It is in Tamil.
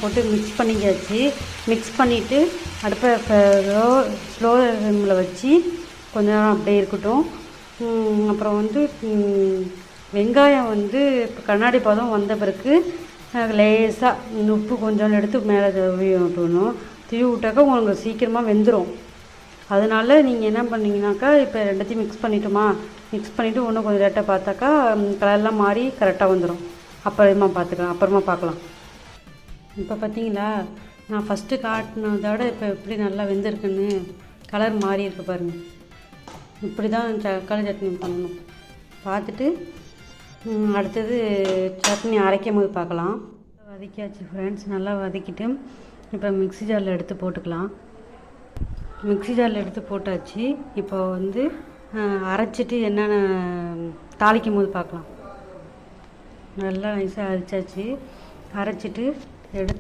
போட்டு மிக்ஸ் பண்ணிக்காச்சு. மிக்ஸ் பண்ணிவிட்டு அடுப்பை ஸ்லோ ஃப்ளேமில் வச்சு கொஞ்ச நேரம் அப்படியே இருக்கட்டும். அப்புறம் வந்து வெங்காயம் வந்து இப்போ கண்ணாடி பதம் வந்த பிறகு லேசாக உப்பு கொஞ்சம் எடுத்து மேலே தூவி விட்டுணும். தூவி விட்டாக்கா உங்களுக்கு சீக்கிரமாக வெந்துடும். அதனால் நீங்கள் என்ன பண்ணிங்கனாக்கா இப்போ ரெண்டுத்தையும் மிக்ஸ் பண்ணிட்டோமா, மிக்ஸ் பண்ணிவிட்டு இன்னும் கொஞ்சம் லேட்டாக பார்த்தாக்கா கலர்லாம் மாறி கரெக்டாக வந்துடும். அப்புறமா பார்க்கலாம். இப்போ பார்த்தீங்களா, நான் ஃபஸ்ட்டு காட்டினதோட இப்போ எப்படி நல்லா வெந்திருக்குன்னு கலர் மாறி இருக்கு பாருங்கள். இப்படி தான் தக்காளி சட்னி பண்ணணும். பார்த்துட்டு அடுத்தது சட்னி அரைக்கும் போது பார்க்கலாம். வதக்கியாச்சு ஃப்ரெண்ட்ஸ். நல்லா வதக்கிட்டு இப்போ மிக்ஸி ஜாரில் எடுத்து போட்டுக்கலாம். மிக்ஸி ஜாரில் எடுத்து போட்டாச்சு. இப்போ வந்து அரைச்சிட்டு என்னென்ன தாளிக்கும் போது பார்க்கலாம். நல்லா நைஸாக அரைச்சாச்சு. அரைச்சிட்டு எடுத்து